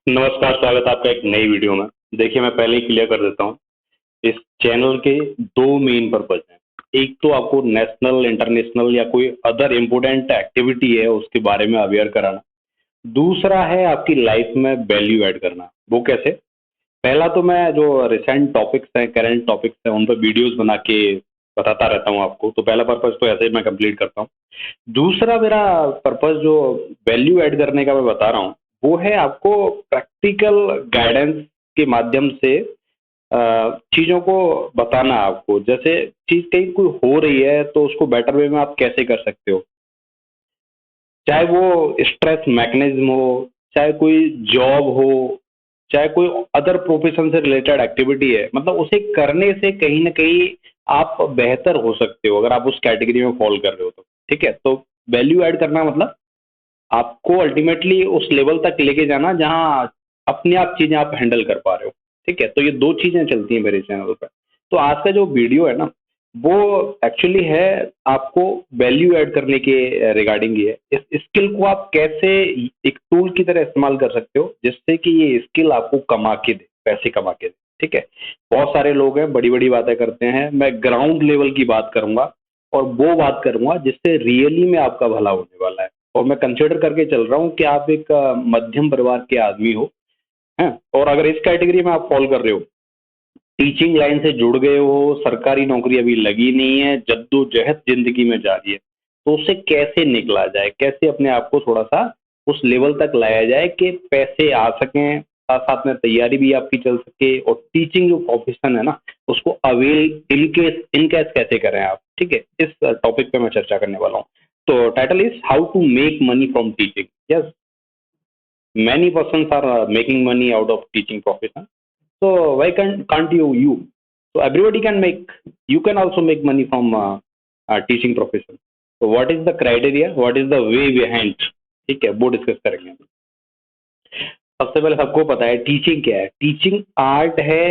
नमस्कार, स्वागत है आपका एक नई वीडियो में। देखिए, मैं पहले ही क्लियर कर देता हूँ, इस चैनल के 2 मेन पर्पज़ हैं। एक तो आपको नेशनल, इंटरनेशनल या कोई अदर इम्पोर्टेंट एक्टिविटी है उसके बारे में अवेयर कराना। दूसरा है आपकी लाइफ में वैल्यू ऐड करना। वो कैसे? पहला तो मैं जो रिसेंट टॉपिक्स हैं, करंट टॉपिक्स हैं, उन पे वीडियोज़ बना के बताता रहता हूँ आपको। तो पहला पर्पज़ तो ऐसे ही मैं कंप्लीट करता हूँ। दूसरा मेरा पर्पस जो वैल्यू ऐड करने का मैं बता रहा हूँ, वो है आपको प्रैक्टिकल गाइडेंस के माध्यम से चीज़ों को बताना आपको। जैसे चीज़ कहीं कोई हो रही है तो उसको बेटर वे में आप कैसे कर सकते हो। चाहे वो स्ट्रेस मैकेनिज्म हो, चाहे कोई जॉब हो, चाहे कोई अदर प्रोफेशन से रिलेटेड एक्टिविटी है, मतलब उसे करने से कहीं न कहीं आप बेहतर हो सकते हो अगर आप उस कैटेगरी में फॉल कर रहे हो तो। ठीक है? तो वैल्यू ऐड करना मतलब आपको अल्टीमेटली उस लेवल तक लेके जाना जहाँ अपने आप चीज़ें आप हैंडल कर पा रहे हो। ठीक है? तो ये 2 चीज़ें चलती हैं मेरे चैनल पे। तो आज का जो वीडियो है ना, वो एक्चुअली है आपको वैल्यू ऐड करने के रिगार्डिंग ही है। इस स्किल को आप कैसे एक टूल की तरह इस्तेमाल कर सकते हो, जिससे कि ये स्किल आपको कमा के दे, पैसे कमा के दे। ठीक है? बहुत सारे लोग हैं, बड़ी-बड़ी बातें करते हैं। मैं ग्राउंड लेवल की बात करूँगा और वो बात करूँगा जिससे रियली में आपका भला होने वाला है। और मैं कंसिडर करके चल रहा हूँ कि आप एक मध्यम परिवार के आदमी हो, हैं? और अगर इस कैटेगरी में आप फॉल कर रहे हो, टीचिंग लाइन से जुड़ गए हो, सरकारी नौकरी अभी लगी नहीं है, जद्दोजहद ज़िंदगी में जारी है, तो उससे कैसे निकला जाए? कैसे अपने आप को थोड़ा-सा उस लेवल तक लाया जाए कि पैसे आ सकें, साथ-साथ में तैयारी भी आपकी चल सके और टीचिंग जो प्रोफ़ेशन है ना, उसको अवेल इन केस कैसे करें आप? ठीक है? इस टॉपिक पे मैं चर्चा करने वाला हूँ। तो title is how to make money from teaching. Yes, many persons are making money out of teaching profession. So why can't you? So everybody can make. You can also make money from teaching profession. So what is the criteria? What is the way behind? ठीक है, वो discuss करेंगे हम। सबसे पहले सबको पता है टीचिंग क्या है। टीचिंग आर्ट है,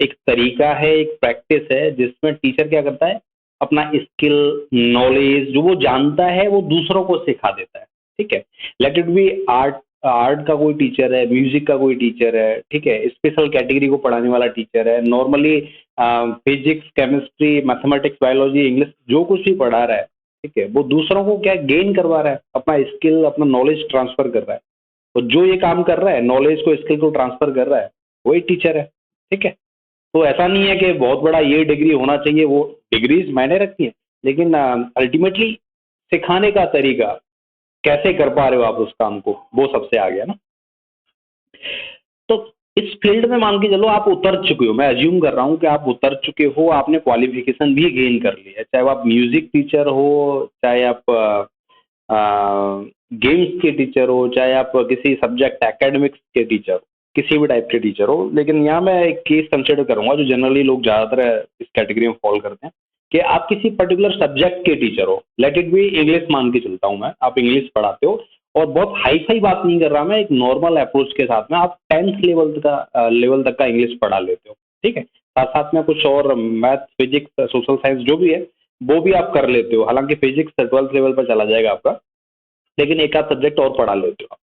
एक तरीका है, एक प्रैक्टिस है जिसमें टीचर क्या करता है, अपना स्किल, नॉलेज जो वो जानता है वो दूसरों को सिखा देता है। ठीक है? Let it be art, art का कोई टीचर है, म्यूजिक का कोई टीचर है, ठीक है, स्पेशल कैटेगरी को पढ़ाने वाला टीचर है, normally physics, chemistry, mathematics, biology, English जो कुछ भी पढ़ा रहा है, ठीक है, वो दूसरों को क्या गेन करवा रहा है, अपना स्किल, अपना नॉलेज ट्रांसफर कर रहा है। और जो ये काम कर रहा है, नॉलेज को, स्किल को ट्रांसफर कर रहा है, वही टीचर है। ठीक है? तो ऐसा नहीं है कि बहुत बड़ा ये डिग्री होना चाहिए, वो डिग्रीज मायने रखती हैं, लेकिन अल्टीमेटली सिखाने का तरीका, कैसे कर पा रहे हो आप उस काम को, वो सबसे आ गया ना। तो इस फील्ड में मान के चलो आप उतर चुके हो, मैं अज्यूम कर रहा हूँ कि आप उतर चुके हो, आपने क्वालिफिकेशन भी गेन कर ली है, चाहे वो आप म्यूजिक टीचर हो, चाहे आप गेम्स के टीचर हो, चाहे आप किसी सब्जेक्ट एकेडमिक्स के टीचर हो, किसी भी टाइप के टीचर हो। लेकिन यहाँ मैं एक केस कंसिडर करूंगा जो जनरली लोग ज़्यादातर इस कैटेगरी में फॉल करते हैं, कि आप किसी पर्टिकुलर सब्जेक्ट के टीचर हो। लेट इट बी इंग्लिश मान के चलता हूँ मैं, आप इंग्लिश पढ़ाते हो, और बहुत हाई फाई बात नहीं कर रहा मैं, एक नॉर्मल अप्रोच के साथ में आप 10th लेवल तक का इंग्लिश पढ़ा लेते हो। ठीक है? साथ साथ में कुछ और मैथ, फिजिक्स, सोशल साइंस जो भी है वो भी आप कर लेते हो। हालांकि फिजिक्स 12th लेवल पर चला जाएगा आपका, लेकिन एक आध सब्जेक्ट और पढ़ा लेते हो आप।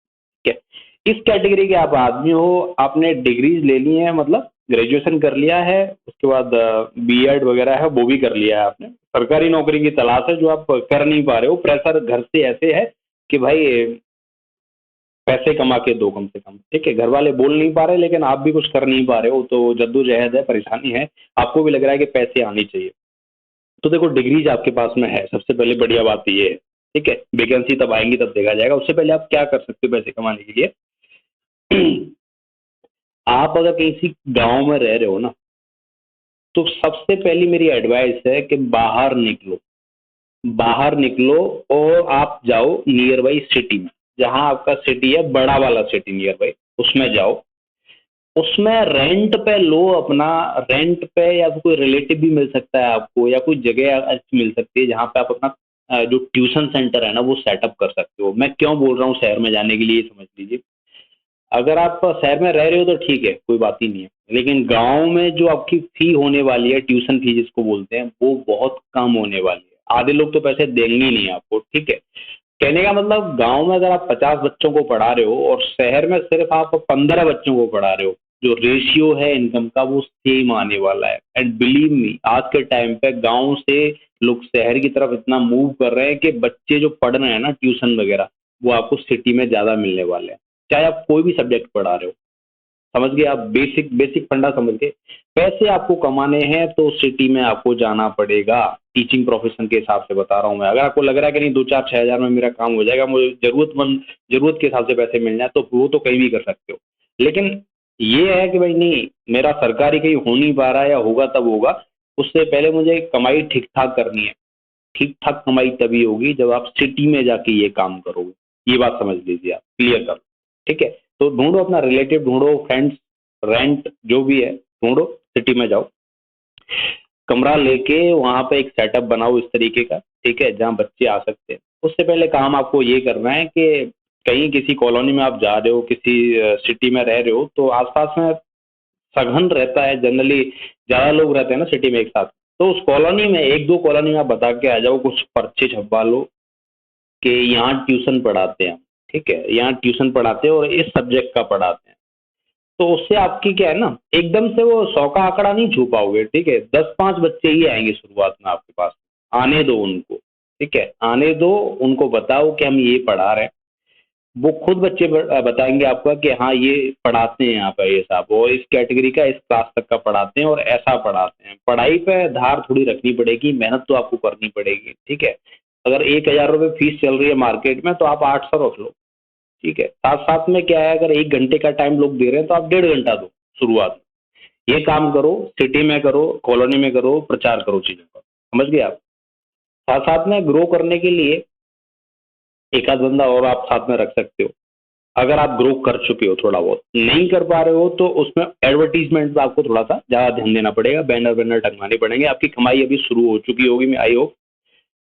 ठीक है? इस कैटेगरी के आप आदमी हो, आपने डिग्रीज ले ली हैं, मतलब ग्रेजुएशन कर लिया है, उसके बाद बीएड वगैरह है वो भी कर लिया है आपने, सरकारी नौकरी की तलाश है जो आप कर नहीं पा रहे हो, प्रेशर घर से ऐसे है कि भाई पैसे कमा के दो कम से कम। ठीक है? घर वाले बोल नहीं पा रहे, लेकिन आप भी कुछ कर नहीं पा रहे हो, तो जद्दोजहद है, परेशानी है, आपको भी लग रहा है कि पैसे आने चाहिए। तो देखो, डिग्रीज आपके पास में है, सबसे पहले बढ़िया बात ये है। ठीक है? वैकेंसी तब आएंगी तब देखा जाएगा, उससे पहले आप क्या कर सकते हो पैसे कमाने के लिए। आप अगर किसी गांव में रह रहे हो ना, तो सबसे पहली मेरी एडवाइस है कि बाहर निकलो, बाहर निकलो और आप जाओ नियर बाई सिटी में, जहां आपका सिटी है, बड़ा वाला सिटी नियर बाई, उसमें जाओ। उसमें रेंट पे लो अपना, रेंट पे, या तो कोई रिलेटिव भी मिल सकता है आपको, या कोई जगह अच्छी मिल सकती है जहाँ पे आप अपना जो ट्यूशन सेंटर है ना वो सेटअप कर सकते हो। मैं क्यों बोल रहा हूँ शहर में जाने के लिए, समझ लीजिए। अगर आप शहर में रह रहे हो तो ठीक है, कोई बात ही नहीं है, लेकिन गांव में जो आपकी फी होने वाली है, ट्यूशन फी जिसको बोलते हैं, वो बहुत कम होने वाली है। आधे लोग तो पैसे देंगे ही नहीं आपको। ठीक है? कहने का मतलब गांव में अगर आप 50 बच्चों को पढ़ा रहे हो और शहर में सिर्फ आप 15 बच्चों को पढ़ा रहे हो, जो रेशियो है इनकम का वो सेम आने वाला है। एंड बिलीव मी, आज के टाइम पे गांव से लोग शहर की तरफ इतना मूव कर रहे हैं कि बच्चे जो पढ़ रहे हैं ना ट्यूशन वगैरह, वो आपको सिटी में ज्यादा मिलने वाले हैं, चाहे आप कोई भी सब्जेक्ट पढ़ा रहे हो। समझ गए आप? बेसिक बेसिक फंडा समझ गए। पैसे आपको कमाने हैं तो सिटी में आपको जाना पड़ेगा। टीचिंग प्रोफेशन के हिसाब से बता रहा हूँ मैं। अगर आपको लग रहा है कि नहीं 2 4 6 हज़ार में मेरा काम हो जाएगा, मुझे जरूरत के हिसाब से पैसे मिल जाए, तो वो तो कहीं भी कर सकते हो। लेकिन ये है कि भाई नहीं, मेरा सरकारी कहीं हो नहीं पा रहा है या होगा तब होगा, उससे पहले मुझे कमाई ठीक ठाक करनी है। ठीक ठाक कमाई तभी होगी जब आप सिटी में जाके ये काम करोगे। ये बात समझ लीजिए, आप क्लियर कर। ठीक है, तो ढूंढो अपना रिलेटिव, ढूंढो फ्रेंड्स, रेंट जो भी है ढूंढो, सिटी में जाओ, कमरा लेके वहां पे एक सेटअप बनाओ इस तरीके का, ठीक है, जहां बच्चे आ सकते हैं। उससे पहले काम आपको ये करना है कि कहीं किसी कॉलोनी में आप जा रहे हो, किसी सिटी में रह रहे हो, तो आसपास में सघन रहता है जनरली, ज्यादा लोग रहते हैं ना सिटी में एक साथ। तो उस कॉलोनी में एक दो कॉलोनी में आप बता के आ जाओ, कुछ पर्चे छपवा लो कि यहाँ ट्यूशन पढ़ाते हैं, ठीक है, यहाँ ट्यूशन पढ़ाते हैं और इस सब्जेक्ट का पढ़ाते हैं। तो उससे आपकी क्या है ना, एकदम से वो 100 का आंकड़ा नहीं छू पाओगे, ठीक है, 10 5 बच्चे ही आएंगे शुरुआत में आपके पास। आने दो उनको, ठीक है, आने दो उनको, बताओ कि हम ये पढ़ा रहे हैं। वो खुद बच्चे बताएंगे आपका कि हाँ ये पढ़ाते हैं यहाँ पे, ये साहब वो इस कैटेगरी का इस क्लास तक का पढ़ाते हैं और ऐसा पढ़ाते हैं। पढ़ाई पे धार थोड़ी रखनी पड़ेगी, मेहनत तो आपको करनी पड़ेगी, ठीक है। अगर 1,000 रुपये फीस चल रही है मार्केट में, तो आप 800 रख लो, ठीक है। साथ साथ में क्या है, अगर 1 घंटे का टाइम लोग दे रहे हैं तो आप 1.5 घंटा दो शुरुआत में। ये काम करो, सिटी में करो, कॉलोनी में करो, प्रचार करो चीजों का। समझ गए आप? साथ साथ में ग्रो करने के लिए एक आध बंदा और आप साथ में रख सकते हो। अगर आप ग्रो कर चुके हो, थोड़ा बहुत नहीं कर पा रहे हो, तो उसमें एडवर्टीजमेंट पे आपको थोड़ा सा ज्यादा ध्यान देना पड़ेगा, बैनर बैनर टंगवाने पड़ेंगे। आपकी कमाई अभी शुरू हो चुकी होगी, मैं आई होप।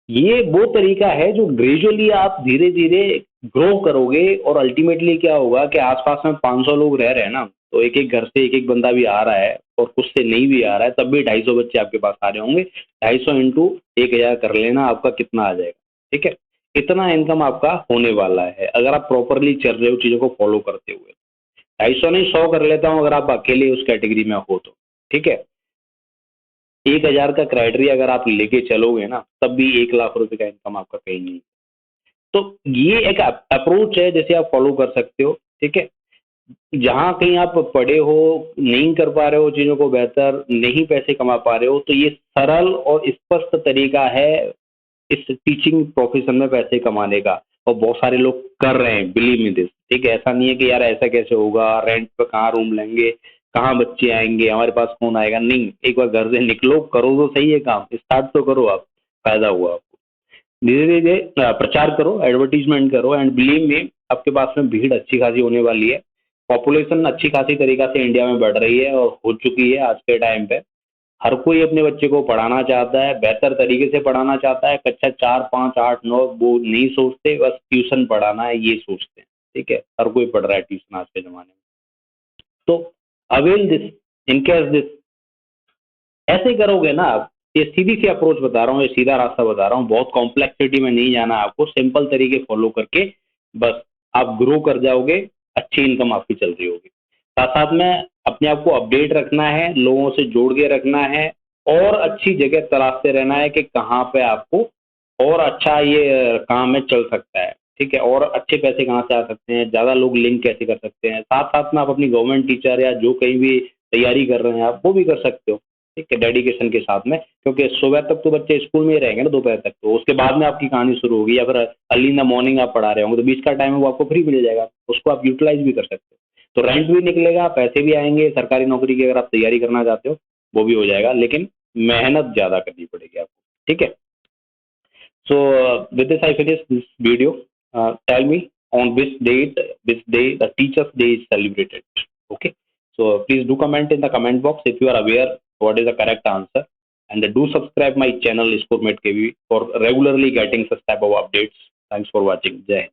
ये वो तरीका है जो ग्रेजुअली आप धीरे धीरे ग्रो करोगे, और अल्टीमेटली क्या होगा कि आसपास में 500 लोग रह रहे हैं ना, तो एक एक घर से एक एक बंदा भी आ रहा है, और कुछ से नहीं भी आ रहा है, तब भी 250 बच्चे आपके पास आ रहे होंगे। 250 इंटू 1,000 कर लेना, आपका कितना आ जाएगा, ठीक है। इतना इनकम आपका होने वाला है अगर आप प्रॉपरली चल रहे हो चीजों को फॉलो करते हुए। 250 नहीं, 100 कर लेता हूँ अगर आप अकेले उस कैटेगरी में हो तो, ठीक है। 1,000 का क्राइटेरिया अगर आप लेके चलोगे ना, तब भी 1 लाख रुपए का इनकम आपका कहीं नहीं। तो ये एक अप्रोच है जैसे आप फॉलो कर सकते हो, ठीक है। जहां कहीं आप पढ़े हो, नहीं कर पा रहे हो चीजों को बेहतर, नहीं पैसे कमा पा रहे हो, तो ये सरल और स्पष्ट तरीका है इस टीचिंग प्रोफेशन में पैसे कमाने का। और बहुत सारे लोग कर रहे हैं, बिलीव मी दिस, ठीक है। ऐसा नहीं है कि यार ऐसा कैसे होगा, रेंट पे कहाँ रूम लेंगे, कहाँ बच्चे आएंगे, हमारे पास कौन आएगा। नहीं, एक बार घर से निकलो, करो तो सही है काम, स्टार्ट तो करो आप, फायदा हुआ आपको। धीरे धीरे प्रचार करो, एडवर्टीजमेंट करो, एंड बिलीव मी आपके पास में भीड़ अच्छी खासी होने वाली है। पॉपुलेशन अच्छी खासी तरीका से इंडिया में बढ़ रही है और हो चुकी है आज के टाइम पे। हर कोई अपने बच्चे को पढ़ाना चाहता है, बेहतर तरीके से पढ़ाना चाहता है। कक्षा 4 5 8 9 वो नहीं सोचते, बस ट्यूशन पढ़ाना है ये सोचते हैं, ठीक है। हर कोई पढ़ रहा है ट्यूशन आज के जमाने में। तो avail this, in case this, ऐसे करोगे ना आप। ये सीधी सी अप्रोच बता रहा हूँ, ये सीधा रास्ता बता रहा हूँ, बहुत कॉम्प्लेक्सिटी में नहीं जाना आपको, सिंपल तरीके फॉलो करके बस आप ग्रो कर जाओगे, अच्छी इनकम आपकी चल रही होगी। साथ साथ में अपने आप को अपडेट रखना है, लोगों से जोड़ के रखना है, और अच्छी जगह तलाशते रहना है कि कहाँ पे आपको और अच्छा ये काम में चल सकता है, ठीक है। और अच्छे पैसे कहाँ से आ सकते हैं, ज़्यादा लोग लिंक कैसे कर सकते हैं। साथ साथ में आप अपनी गवर्नमेंट टीचर या जो कहीं भी तैयारी कर रहे हैं आप, वो भी कर सकते हो, ठीक है, डेडिकेशन के साथ में। क्योंकि सुबह तक तो बच्चे स्कूल में ही रहेंगे ना, दोपहर तक, तो उसके बाद में आपकी कहानी शुरू होगी, या फिर अर्ली इन द मॉर्निंग आप पढ़ा रहे होंगे, तो बीच का टाइम है वो आपको फ्री मिल जाएगा, उसको आप यूटिलाइज भी कर सकते हो। तो रेंट भी निकलेगा, पैसे भी आएंगे, सरकारी नौकरी की अगर आप तैयारी करना चाहते हो वो भी हो जाएगा, लेकिन मेहनत ज़्यादा करनी पड़ेगी आपको, ठीक है। So with this, I finish this video. Tell me on which day the Teachers' Day is celebrated. Okay. So please do comment in the comment box if you are aware what is the correct answer, and do subscribe my channel ScoreMate KV for regularly getting such type of updates. Thanks for watching. Jai Hind.